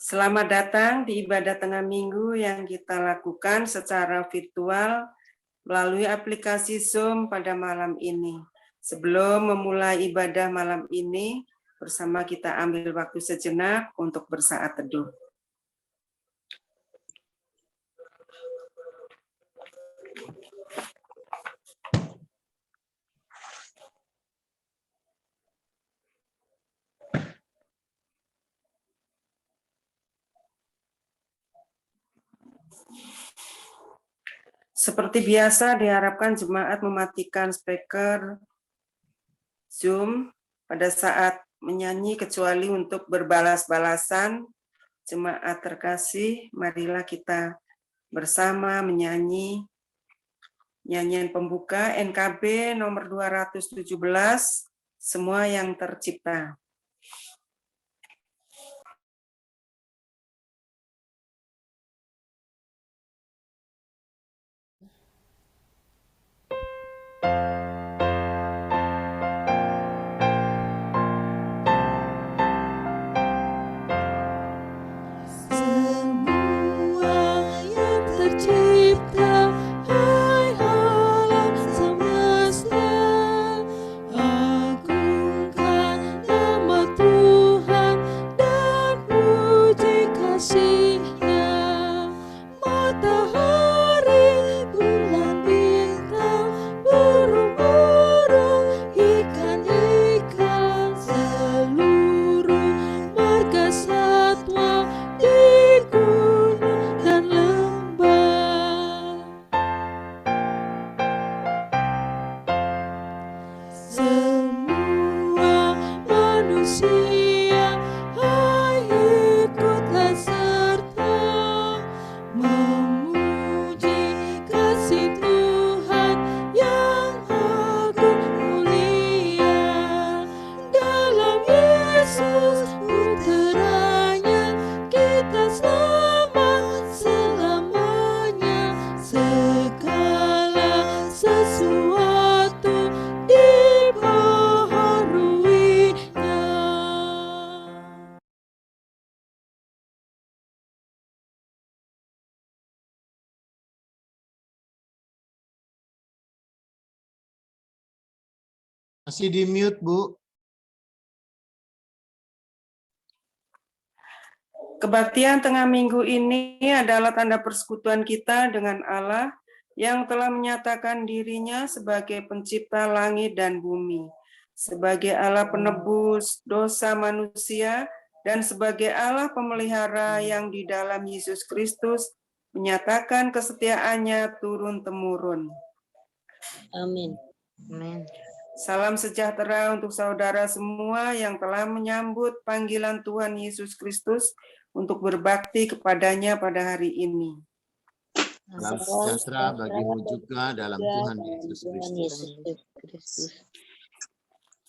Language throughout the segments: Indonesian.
Selamat datang di ibadah tengah minggu yang kita lakukan secara virtual melalui aplikasi Zoom pada malam ini. Sebelum memulai ibadah malam ini, bersama kita ambil waktu sejenak untuk bersaat teduh. Seperti biasa, diharapkan jemaat mematikan speaker Zoom pada saat menyanyi, kecuali untuk berbalas-balasan. Jemaat terkasih, marilah kita bersama menyanyi nyanyian pembuka NKB nomor 217, Semua yang Tercipta. Masih di mute, Bu. Kebaktian tengah minggu ini adalah tanda persekutuan kita dengan Allah yang telah menyatakan dirinya sebagai pencipta langit dan bumi, sebagai Allah penebus dosa manusia, dan sebagai Allah pemelihara yang di dalam Yesus Kristus menyatakan kesetiaannya turun-temurun. Amin. Amin. Salam sejahtera untuk saudara semua yang telah menyambut panggilan Tuhan Yesus Kristus untuk berbakti kepadanya pada hari ini. Salam sejahtera bagimu juga dalam Tuhan Yesus Kristus.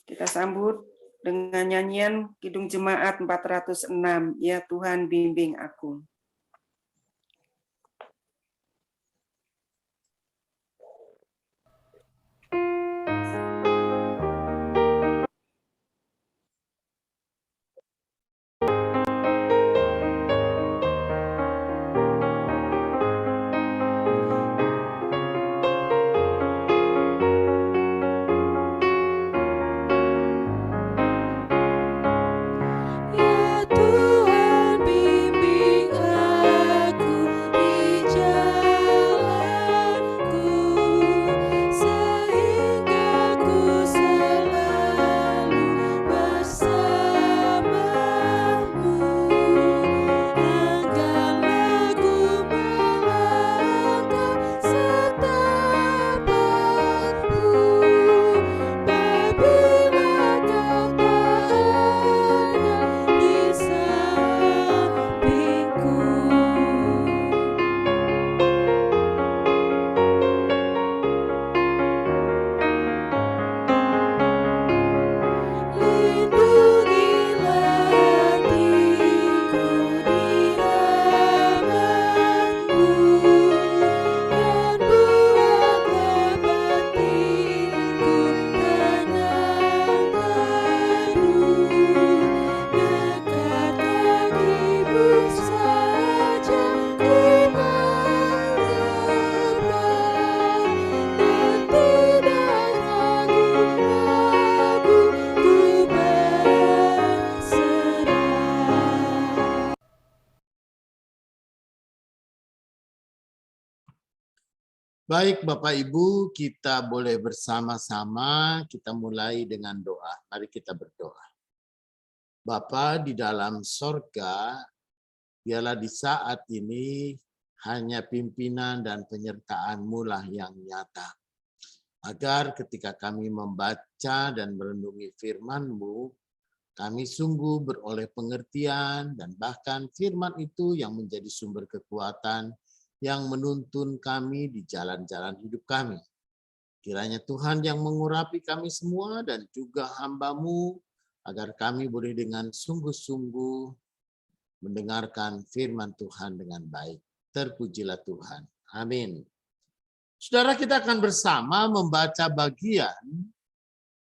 Kita sambut dengan nyanyian Kidung Jemaat 406, Ya Tuhan bimbing aku. Ya Tuhan bimbing Baik Bapak Ibu, kita boleh bersama-sama, kita mulai dengan doa. Mari kita berdoa. Bapa di dalam sorga, biarlah di saat ini hanya pimpinan dan penyertaan-Mu lah yang nyata. Agar ketika kami membaca dan merenungi firman-Mu, kami sungguh beroleh pengertian dan bahkan firman itu yang menjadi sumber kekuatan yang menuntun kami di jalan-jalan hidup kami. Kiranya Tuhan yang mengurapi kami semua dan juga hamba-Mu, agar kami boleh dengan sungguh-sungguh mendengarkan firman Tuhan dengan baik. Terpujilah Tuhan. Amin. Saudara, kita akan bersama membaca bagian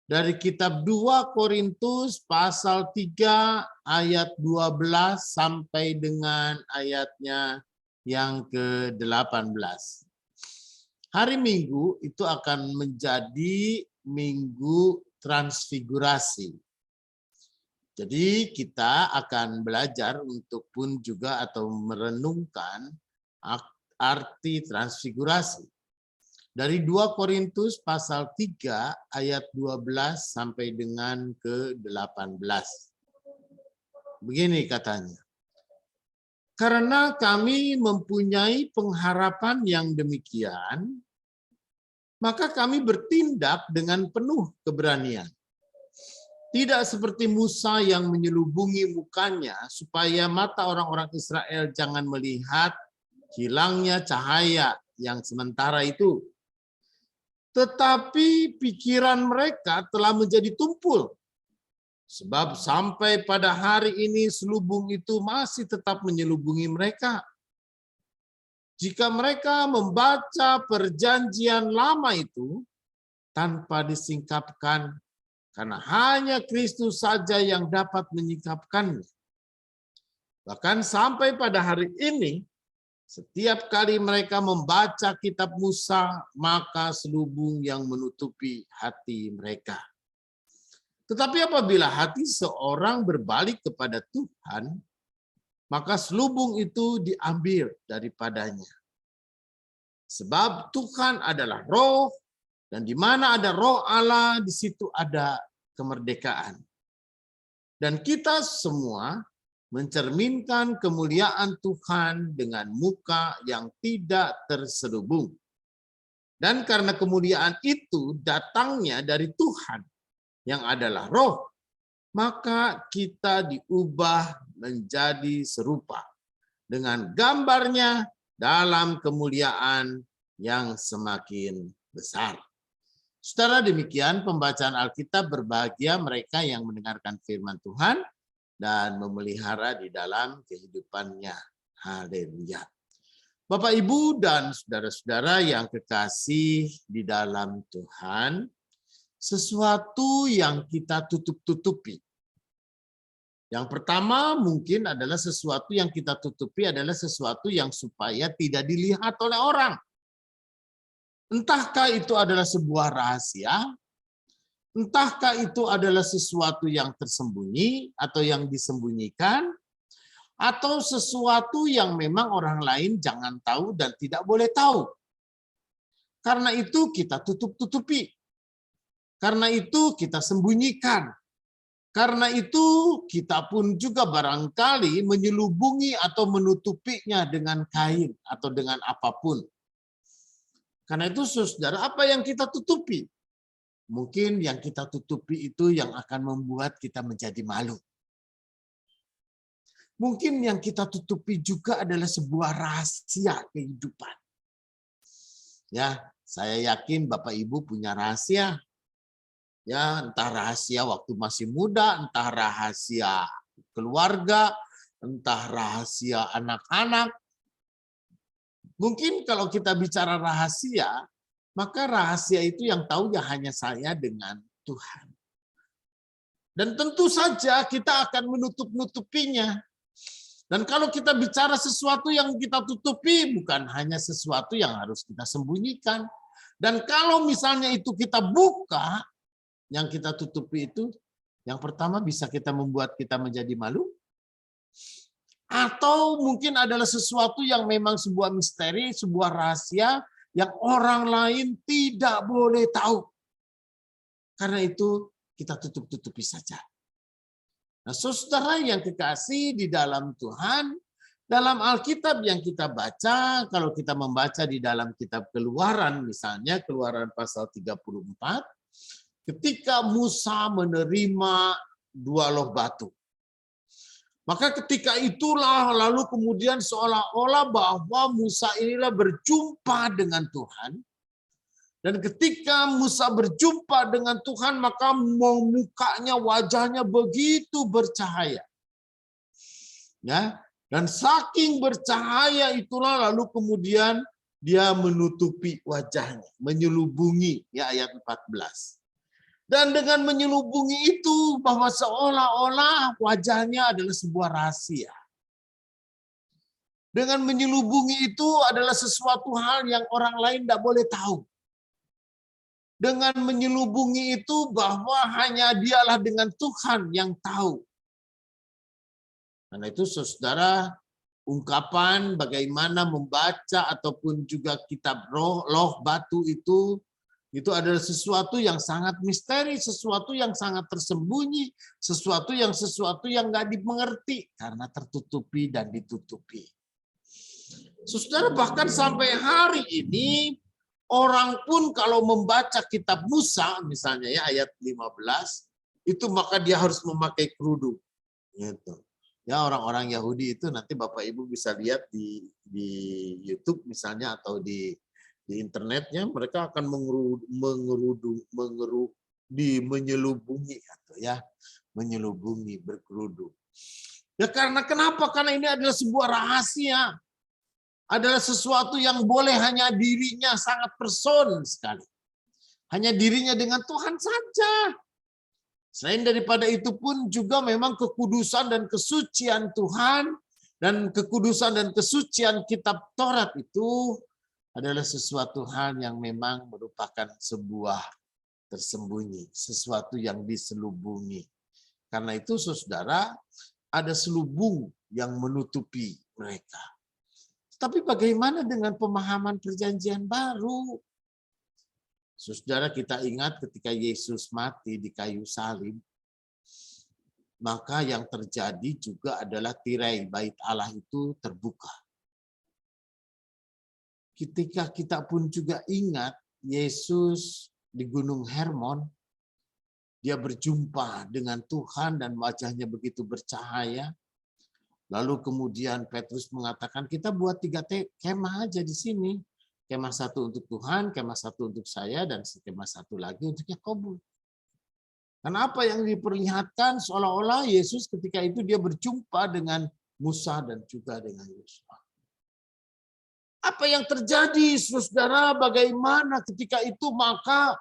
dari kitab 2 Korintus pasal 3 ayat 12 sampai dengan ayatnya yang ke-18. Hari Minggu itu akan menjadi Minggu Transfigurasi. Jadi kita akan belajar untuk pun juga atau merenungkan arti transfigurasi. Dari 2 Korintus pasal 3 ayat 12 sampai dengan ke-18. Begini katanya. Karena kami mempunyai pengharapan yang demikian, maka kami bertindak dengan penuh keberanian. Tidak seperti Musa yang menyelubungi mukanya supaya mata orang-orang Israel jangan melihat hilangnya cahaya yang sementara itu. Tetapi pikiran mereka telah menjadi tumpul. Sebab sampai pada hari ini selubung itu masih tetap menyelubungi mereka. Jika mereka membaca perjanjian lama itu tanpa disingkapkan, karena hanya Kristus saja yang dapat menyingkapkannya. Bahkan sampai pada hari ini, setiap kali mereka membaca kitab Musa, maka selubung yang menutupi hati mereka. Tetapi apabila hati seorang berbalik kepada Tuhan, maka selubung itu diambil daripadanya. Sebab Tuhan adalah roh, dan di mana ada roh Allah, di situ ada kemerdekaan. Dan kita semua mencerminkan kemuliaan Tuhan dengan muka yang tidak terselubung. Dan karena kemuliaan itu datangnya dari Tuhan yang adalah roh, maka kita diubah menjadi serupa dengan gambarnya dalam kemuliaan yang semakin besar. Saudara, demikian pembacaan Alkitab. Berbahagia mereka yang mendengarkan firman Tuhan dan memelihara di dalam kehidupannya. Haleluya. Bapak, Ibu, dan saudara-saudara yang kekasih di dalam Tuhan, sesuatu yang kita tutup-tutupi. Yang pertama mungkin adalah sesuatu yang kita tutupi adalah sesuatu yang supaya tidak dilihat oleh orang. Entahkah itu adalah sebuah rahasia, entahkah itu adalah sesuatu yang tersembunyi atau yang disembunyikan, atau sesuatu yang memang orang lain jangan tahu dan tidak boleh tahu. Karena itu kita tutup-tutupi. Karena itu kita sembunyikan. Karena itu kita pun juga barangkali menyelubungi atau menutupinya dengan kain atau dengan apapun. Karena itu saudara, apa yang kita tutupi? Mungkin yang kita tutupi itu yang akan membuat kita menjadi malu. Mungkin yang kita tutupi juga adalah sebuah rahasia kehidupan. Ya, saya yakin Bapak Ibu punya rahasia. Ya, entah rahasia waktu masih muda, entah rahasia keluarga, entah rahasia anak-anak. Mungkin kalau kita bicara rahasia, maka rahasia itu yang tahu ya hanya saya dengan Tuhan. Dan tentu saja kita akan menutup-nutupinya. Dan kalau kita bicara sesuatu yang kita tutupi, bukan hanya sesuatu yang harus kita sembunyikan. Dan kalau misalnya itu kita buka, yang kita tutupi itu, yang pertama bisa kita membuat kita menjadi malu. Atau mungkin adalah sesuatu yang memang sebuah misteri, sebuah rahasia yang orang lain tidak boleh tahu. Karena itu kita tutup-tutupi saja. Nah, saudara yang kekasih di dalam Tuhan, dalam Alkitab yang kita baca, kalau kita membaca di dalam kitab Keluaran, misalnya Keluaran pasal 34, ketika Musa menerima 2 loh batu. Maka ketika itulah lalu kemudian seolah-olah bahwa Musa inilah berjumpa dengan Tuhan. Dan ketika Musa berjumpa dengan Tuhan, maka mukanya, wajahnya begitu bercahaya. Ya, dan saking bercahaya itulah lalu kemudian dia menutupi wajahnya, menyelubungi, ya ayat 14. Dan dengan menyelubungi itu bahwa seolah-olah wajahnya adalah sebuah rahasia. Dengan menyelubungi itu adalah sesuatu hal yang orang lain tidak boleh tahu. Dengan menyelubungi itu bahwa hanya dialah dengan Tuhan yang tahu. Karena itu saudara, ungkapan bagaimana membaca ataupun juga kitab loh batu itu adalah sesuatu yang sangat misteri, sesuatu yang sangat tersembunyi, sesuatu yang nggak dimengerti karena tertutupi dan ditutupi. Saudara, bahkan sampai hari ini orang pun kalau membaca kitab Musa misalnya ya ayat 15 itu maka dia harus memakai kerudung. Gitu. Ya, orang-orang Yahudi itu nanti Bapak Ibu bisa lihat di YouTube misalnya atau di internetnya, mereka akan menyelubungi atau ya menyelubungi berkerudung. Ya karena kenapa? Karena ini adalah sebuah rahasia, adalah sesuatu yang boleh hanya dirinya sangat person sekali, hanya dirinya dengan Tuhan saja. Selain daripada itu pun juga memang kekudusan dan kesucian Tuhan dan kekudusan dan kesucian kitab Taurat itu adalah sesuatu hal yang memang merupakan sebuah tersembunyi, sesuatu yang diselubungi. Karena itu saudara, ada selubung yang menutupi mereka. Tapi bagaimana dengan pemahaman perjanjian baru? Saudara, kita ingat ketika Yesus mati di kayu salib, maka yang terjadi juga adalah tirai bait Allah itu terbuka. Ketika kita pun juga ingat Yesus di Gunung Hermon, dia berjumpa dengan Tuhan dan wajahnya begitu bercahaya. Lalu kemudian Petrus mengatakan, kita buat 3 kemah aja di sini. Kemah 1 untuk Tuhan, kemah 1 untuk saya, dan kemah 1 lagi untuk Yakobus. Karena apa yang diperlihatkan seolah-olah Yesus ketika itu dia berjumpa dengan Musa dan juga dengan Yosua. Apa yang terjadi, saudara? Bagaimana ketika itu? Maka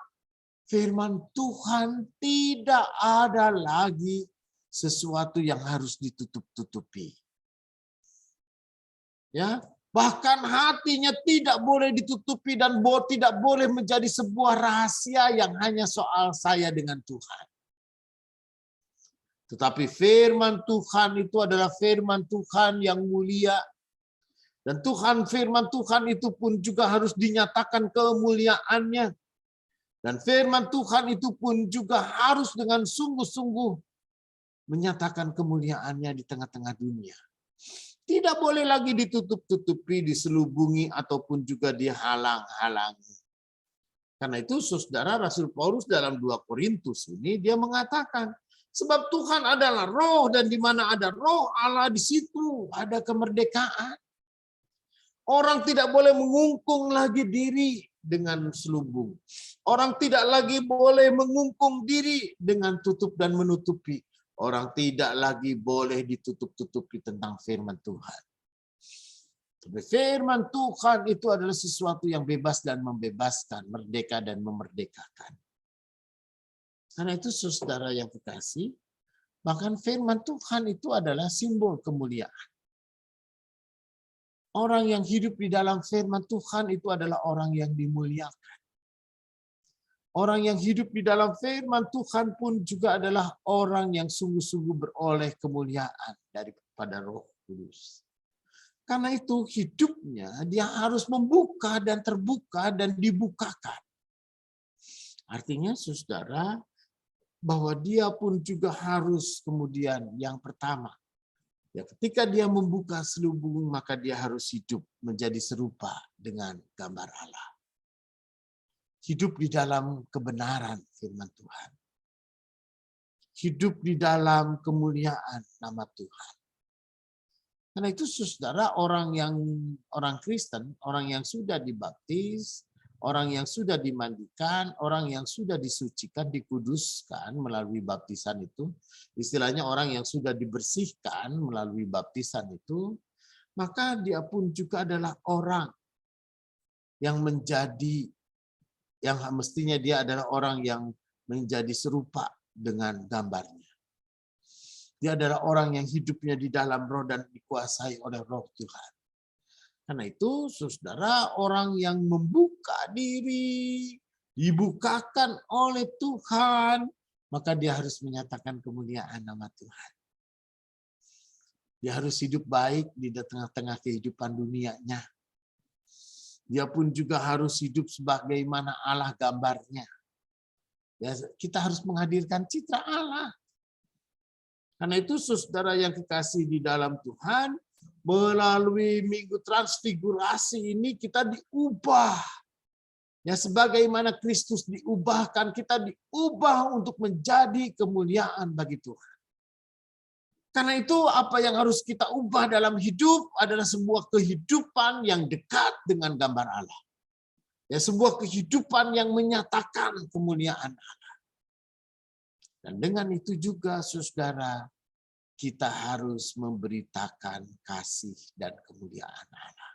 firman Tuhan tidak ada lagi sesuatu yang harus ditutup-tutupi. Ya, bahkan hatinya tidak boleh ditutupi dan tidak boleh menjadi sebuah rahasia yang hanya soal saya dengan Tuhan. Tetapi firman Tuhan itu adalah firman Tuhan yang mulia. Dan firman Tuhan itu pun juga harus dinyatakan kemuliaannya. Dan firman Tuhan itu pun juga harus dengan sungguh-sungguh menyatakan kemuliaannya di tengah-tengah dunia. Tidak boleh lagi ditutup-tutupi, diselubungi, ataupun juga dihalang-halangi. Karena itu saudara, Rasul Paulus dalam 2 Korintus ini dia mengatakan, sebab Tuhan adalah roh dan di mana ada roh Allah di situ ada kemerdekaan. Orang tidak boleh mengungkung lagi diri dengan selubung. Orang tidak lagi boleh mengungkung diri dengan tutup dan menutupi. Orang tidak lagi boleh ditutup-tutupi tentang firman Tuhan. Tapi firman Tuhan itu adalah sesuatu yang bebas dan membebaskan, merdeka dan memerdekakan. Karena itu saudara yang kekasih, bahkan firman Tuhan itu adalah simbol kemuliaan. Orang yang hidup di dalam firman Tuhan itu adalah orang yang dimuliakan. Orang yang hidup di dalam firman Tuhan pun juga adalah orang yang sungguh-sungguh beroleh kemuliaan daripada Roh Kudus. Karena itu hidupnya dia harus membuka dan terbuka dan dibukakan. Artinya saudara, bahwa dia pun juga harus kemudian yang pertama, ya ketika dia membuka selubung maka dia harus hidup menjadi serupa dengan gambar Allah. Hidup di dalam kebenaran firman Tuhan. Hidup di dalam kemuliaan nama Tuhan. Karena itu saudara, orang Kristen, orang yang sudah dibaptis, orang yang sudah dimandikan, orang yang sudah disucikan, dikuduskan melalui baptisan itu, istilahnya orang yang sudah dibersihkan melalui baptisan itu, maka dia pun juga adalah orang yang mestinya dia adalah orang yang menjadi serupa dengan gambarnya. Dia adalah orang yang hidupnya di dalam roh dan dikuasai oleh roh Tuhan. Karena itu, saudara, orang yang membuka diri, dibukakan oleh Tuhan, maka dia harus menyatakan kemuliaan nama Tuhan. Dia harus hidup baik di tengah-tengah kehidupan dunianya. Dia pun juga harus hidup sebagaimana Allah gambarnya. Ya, kita harus menghadirkan citra Allah. Karena itu saudara yang kekasih di dalam Tuhan, melalui minggu transfigurasi ini kita diubah. Ya, sebagaimana Kristus diubahkan, kita diubah untuk menjadi kemuliaan bagi Tuhan. Karena itu apa yang harus kita ubah dalam hidup adalah sebuah kehidupan yang dekat dengan gambar Allah. Ya, sebuah kehidupan yang menyatakan kemuliaan Allah. Dan dengan itu juga saudara, kita harus memberitakan kasih dan kemuliaan Allah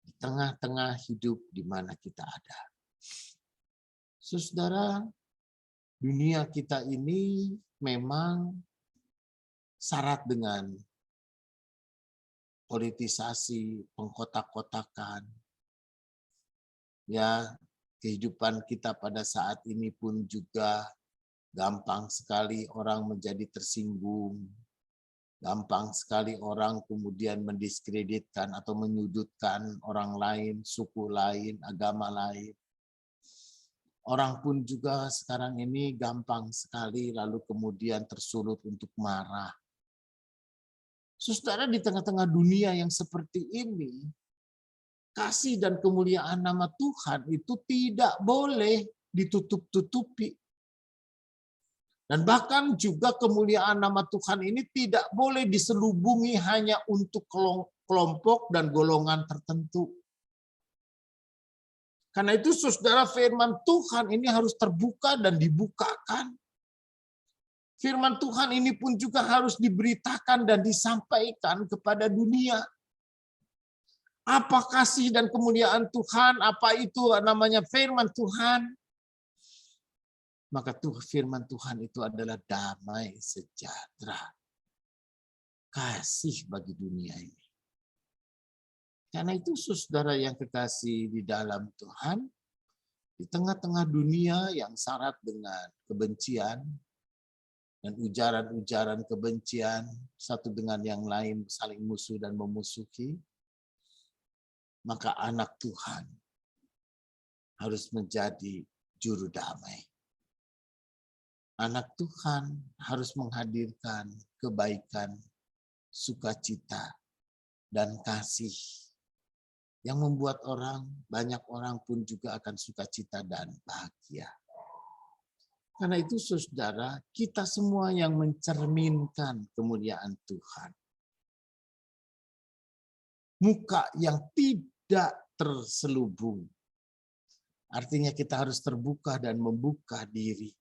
di tengah-tengah hidup di mana kita ada. Saudara, dunia kita ini memang syarat dengan politisasi, pengkotak-kotakan. Ya, kehidupan kita pada saat ini pun juga gampang sekali orang menjadi tersinggung. Gampang sekali orang kemudian mendiskreditkan atau menyudutkan orang lain, suku lain, agama lain. Orang pun juga sekarang ini gampang sekali lalu kemudian tersulut untuk marah. Saudara, di tengah-tengah dunia yang seperti ini, kasih dan kemuliaan nama Tuhan itu tidak boleh ditutup-tutupi. Dan bahkan juga kemuliaan nama Tuhan ini tidak boleh diselubungi hanya untuk kelompok dan golongan tertentu. Karena itu saudara, firman Tuhan ini harus terbuka dan dibukakan. Firman Tuhan ini pun juga harus diberitakan dan disampaikan kepada dunia. Apa kasih dan kemuliaan Tuhan, apa itu namanya firman Tuhan. Maka firman Tuhan itu adalah damai sejahtera. Kasih bagi dunia ini. Karena itu saudara yang kekasih di dalam Tuhan, di tengah-tengah dunia yang syarat dengan kebencian dan ujaran-ujaran kebencian satu dengan yang lain, saling musuh dan memusuhi, maka anak Tuhan harus menjadi juru damai. Anak Tuhan harus menghadirkan kebaikan, sukacita, dan kasih yang membuat banyak orang pun juga akan sukacita dan bahagia. Karena itu saudara, kita semua yang mencerminkan kemuliaan Tuhan. Muka yang tidak terselubung. Artinya kita harus terbuka dan membuka diri.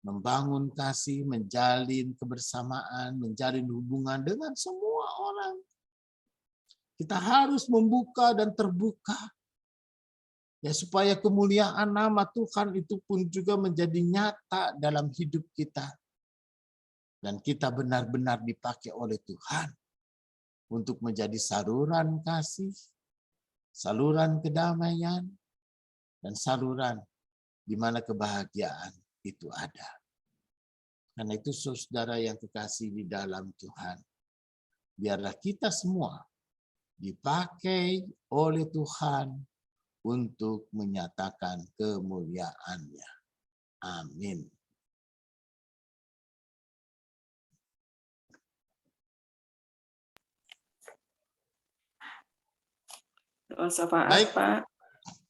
Membangun kasih, menjalin kebersamaan, menjalin hubungan dengan semua orang. Kita harus membuka dan terbuka. Ya, supaya kemuliaan nama Tuhan itu pun juga menjadi nyata dalam hidup kita. Dan kita benar-benar dipakai oleh Tuhan untuk menjadi saluran kasih, saluran kedamaian, dan saluran di mana kebahagiaan itu ada. Karena itu saudara yang kekasih di dalam Tuhan, biarlah kita semua dipakai oleh Tuhan untuk menyatakan kemuliaan-Nya. Amin. Doa syafaat, Baik. Pak.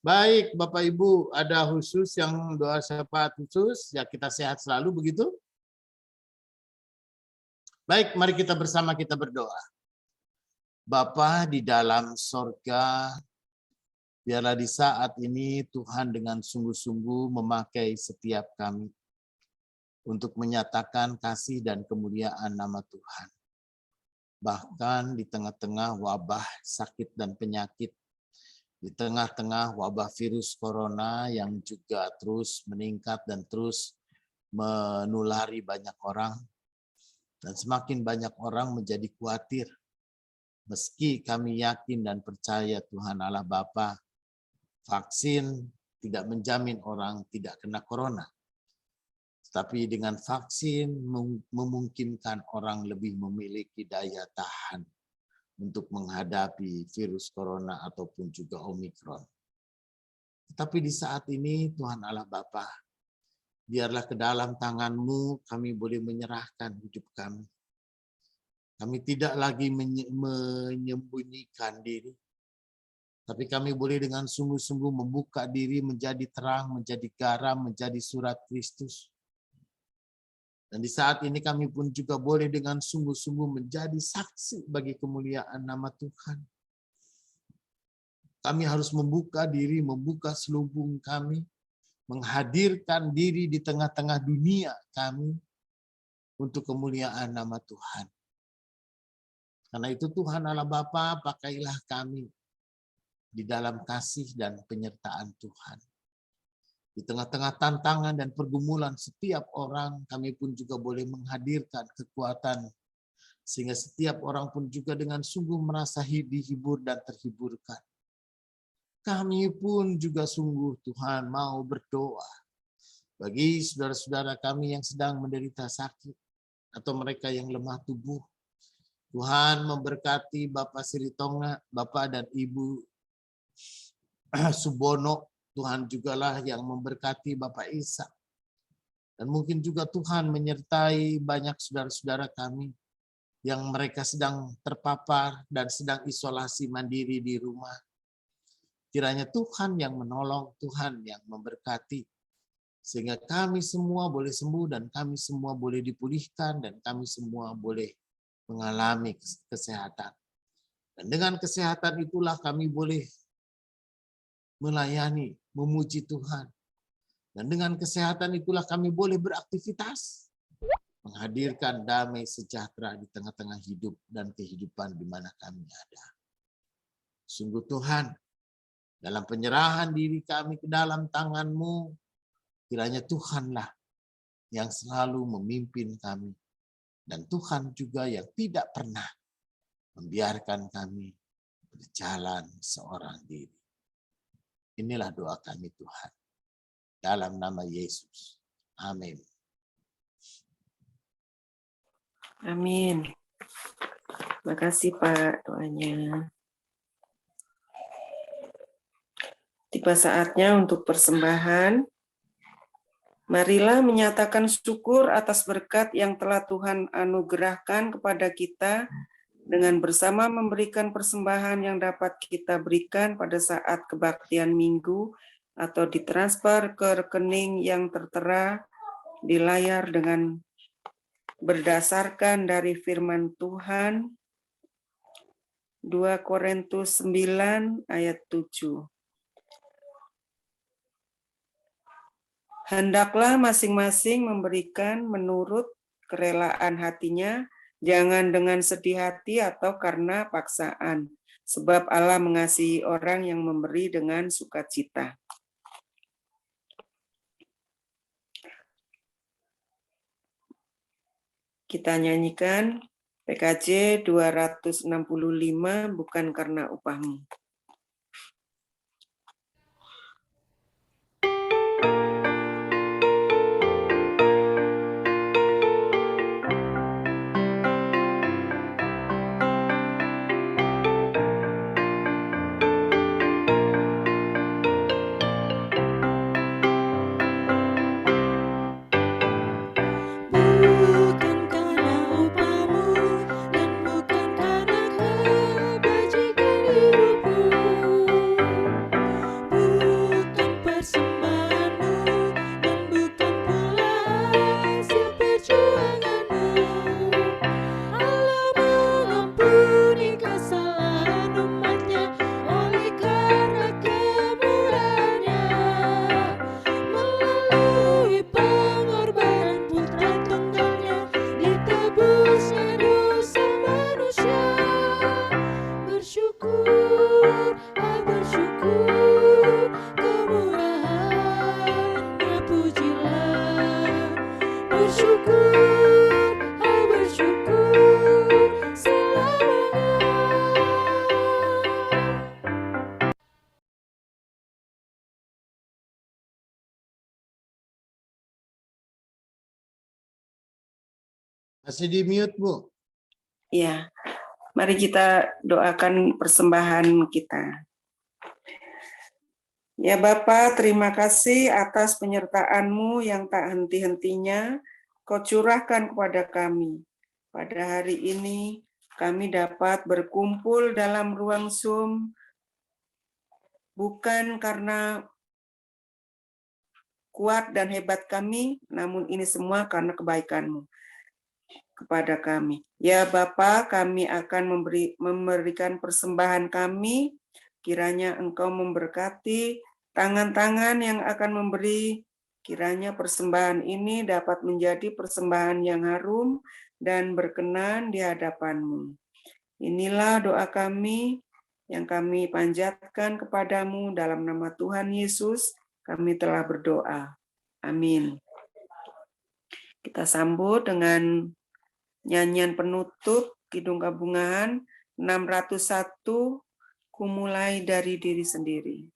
Baik, Bapak Ibu, ada khusus yang doa syafaat khusus, ya kita sehat selalu begitu. Baik, mari kita bersama kita berdoa. Bapa di dalam sorga, biarlah di saat ini Tuhan dengan sungguh-sungguh memakai setiap kami untuk menyatakan kasih dan kemuliaan nama Tuhan. Bahkan di tengah-tengah wabah sakit dan penyakit, di tengah-tengah wabah virus corona yang juga terus meningkat dan terus menulari banyak orang, dan semakin banyak orang menjadi khawatir. Meski kami yakin dan percaya Tuhan Allah Bapa, vaksin tidak menjamin orang tidak kena corona. Tapi dengan vaksin memungkinkan orang lebih memiliki daya tahan untuk menghadapi virus corona ataupun juga Omikron. Tetapi di saat ini Tuhan Allah Bapa, biarlah ke dalam tangan-Mu kami boleh menyerahkan hidup kami. Kami tidak lagi menyembunyikan diri, tapi kami boleh dengan sungguh-sungguh membuka diri menjadi terang, menjadi garam, menjadi surat Kristus. Dan di saat ini kami pun juga boleh dengan sungguh-sungguh menjadi saksi bagi kemuliaan nama Tuhan. Kami harus membuka diri, membuka selubung kami, menghadirkan diri di tengah-tengah dunia kami untuk kemuliaan nama Tuhan. Karena itu Tuhan Allah Bapa, pakailah kami di dalam kasih dan penyertaan Tuhan. Di tengah-tengah tantangan dan pergumulan setiap orang, kami pun juga boleh menghadirkan kekuatan, sehingga setiap orang pun juga dengan sungguh merasa dihibur dan terhiburkan. Kami pun juga sungguh Tuhan mau berdoa bagi saudara-saudara kami yang sedang menderita sakit atau mereka yang lemah tubuh. Tuhan memberkati Bapak Siritonga, Bapak dan Ibu Subono. Tuhan jugalah yang memberkati Bapak Isa. Dan mungkin juga Tuhan menyertai banyak saudara-saudara kami yang mereka sedang terpapar dan sedang isolasi mandiri di rumah. Kiranya Tuhan yang menolong, Tuhan yang memberkati. Sehingga kami semua boleh sembuh dan kami semua boleh dipulihkan dan kami semua boleh mengalami kesehatan. Dan dengan kesehatan itulah kami boleh melayani, memuji Tuhan. Dan dengan kesehatan itulah kami boleh beraktivitas, menghadirkan damai sejahtera di tengah-tengah hidup dan kehidupan di mana kami ada. Sungguh Tuhan, dalam penyerahan diri kami ke dalam tangan-Mu, kiranya Tuhanlah yang selalu memimpin kami. Dan Tuhan juga yang tidak pernah membiarkan kami berjalan seorang diri. Inilah doa kami Tuhan. Dalam nama Yesus. Amin. Amin. Terima kasih Pak doanya. Tiba saatnya untuk persembahan. Marilah menyatakan syukur atas berkat yang telah Tuhan anugerahkan kepada kita dengan bersama memberikan persembahan yang dapat kita berikan pada saat kebaktian minggu atau ditransfer ke rekening yang tertera di layar dengan berdasarkan dari firman Tuhan 2 Korintus 9 ayat 7. Hendaklah masing-masing memberikan menurut kerelaan hatinya, jangan dengan sedih hati atau karena paksaan, sebab Allah mengasihi orang yang memberi dengan sukacita. Kita nyanyikan PKJ 265, bukan karena upahmu. Masih di mute, Bu. Ya, mari kita doakan persembahan kita. Ya Bapa, terima kasih atas penyertaan-Mu yang tak henti-hentinya Kau curahkan kepada kami. Pada hari ini kami dapat berkumpul dalam ruang Zoom bukan karena kuat dan hebat kami, namun ini semua karena kebaikan-Mu kepada kami. Ya Bapa, kami akan memberikan persembahan kami, kiranya Engkau memberkati tangan-tangan yang akan memberi, kiranya persembahan ini dapat menjadi persembahan yang harum dan berkenan di hadapan-Mu. Inilah doa kami yang kami panjatkan kepadamu dalam nama Tuhan Yesus, kami telah berdoa. Amin. Kita sambut dengan nyanyian penutup Kidung Kabungahan 601, Ku mulai dari diri sendiri.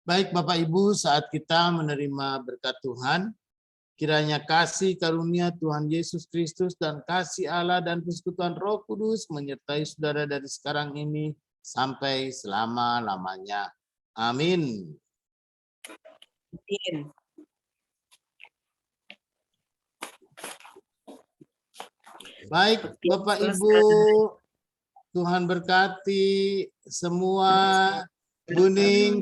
Baik Bapak Ibu, saat kita menerima berkat Tuhan, kiranya kasih karunia Tuhan Yesus Kristus dan kasih Allah dan persekutuan Roh Kudus menyertai saudara dari sekarang ini sampai selama-lamanya. Amin. Amin. Baik Bapak Ibu, Tuhan berkati semua. Kuning,